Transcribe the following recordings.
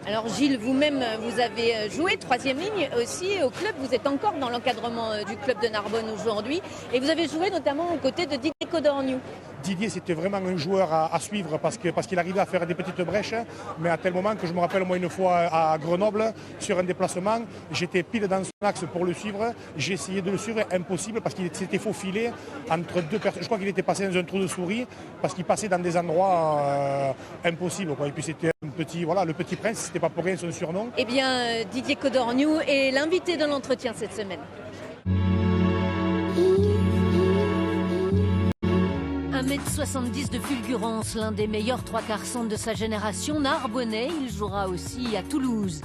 Alors Gilles, vous-même, vous avez joué troisième ligne aussi au club. Vous êtes encore dans l'encadrement du club de Narbonne aujourd'hui. Et vous avez joué notamment aux côtés de Didier Codorniou. Didier, c'était vraiment un joueur à suivre parce qu'il arrivait à faire des petites brèches. Mais à tel moment que je me rappelle, moi, une fois à Grenoble, sur un déplacement, j'étais pile dans son axe pour le suivre. J'ai essayé de le suivre, impossible, parce qu'il s'était faufilé entre deux personnes. Je crois qu'il était passé dans un trou de souris parce qu'il passait dans des endroits impossibles, quoi. Et puis c'était un petit, voilà, le petit prince, c'était pas pour rien son surnom. Eh bien, Didier Codorniou est l'invité de l'entretien cette semaine. 1m70 de fulgurance, l'un des meilleurs trois quarts centre de sa génération, narbonnais, il jouera aussi à Toulouse.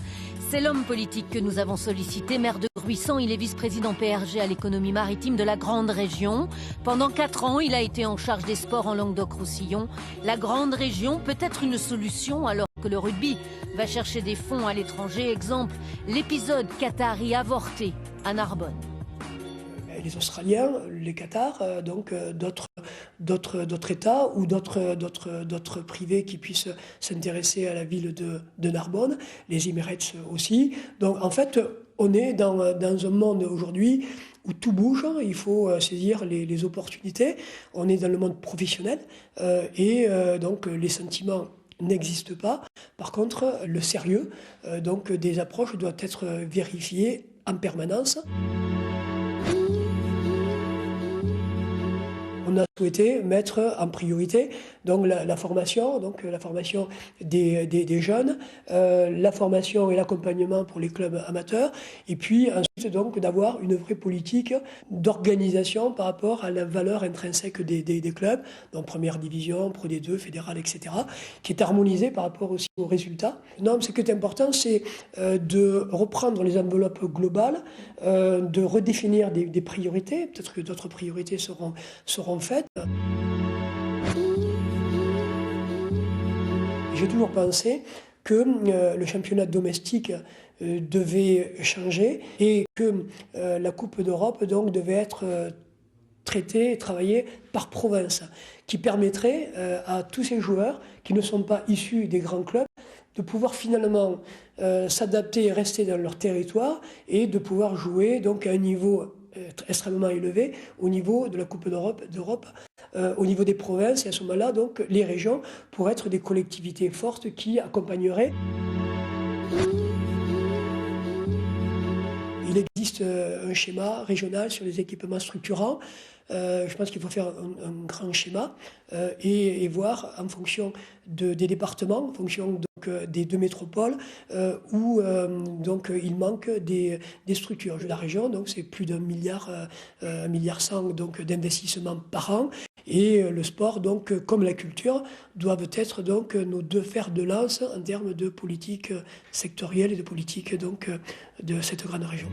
C'est l'homme politique que nous avons sollicité, maire de Gruissant, il est vice-président PRG à l'économie maritime de la grande région. Pendant 4 ans, il a été en charge des sports en Languedoc-Roussillon. La grande région peut être une solution alors que le rugby va chercher des fonds à l'étranger. Exemple, l'épisode Qatari avorté à Narbonne. Les Australiens, les Qatars, donc d'autres États ou d'autres privés qui puissent s'intéresser à la ville de Narbonne, les Emirates aussi. Donc en fait, on est dans un monde aujourd'hui où tout bouge, il faut saisir les opportunités. On est dans le monde professionnel et donc les sentiments n'existent pas. Par contre, le sérieux donc des approches doit être vérifié en permanence. On a souhaité mettre en priorité donc la formation des jeunes, la formation et l'accompagnement pour les clubs amateurs, et puis ensuite donc d'avoir une vraie politique d'organisation par rapport à la valeur intrinsèque des clubs, donc première division, Pro D2, fédéral, etc., qui est harmonisée par rapport aussi aux résultats. Non, ce qui est important, c'est de reprendre les enveloppes globales, de redéfinir des priorités, peut-être que d'autres priorités seront faites. J'ai toujours pensé que le championnat domestique devait changer et que la Coupe d'Europe donc devait être traitée et travaillée par province, qui permettrait à tous ces joueurs qui ne sont pas issus des grands clubs de pouvoir finalement s'adapter et rester dans leur territoire et de pouvoir jouer donc à un niveau extrêmement élevé au niveau de la Coupe d'Europe, au niveau des provinces, et à ce moment-là, donc, les régions pourraient être des collectivités fortes qui accompagneraient. Il existe un schéma régional sur les équipements structurants. Je pense qu'il faut faire un grand schéma et voir en fonction des départements, en fonction donc, des deux métropoles où donc, il manque des structures. La région, donc, c'est plus d'1 milliard, 1,1 milliard donc, d'investissements par an. Et le sport, donc, comme la culture, doivent être donc, nos deux fers de lance en termes de politique sectorielle et de politique donc, de cette grande région.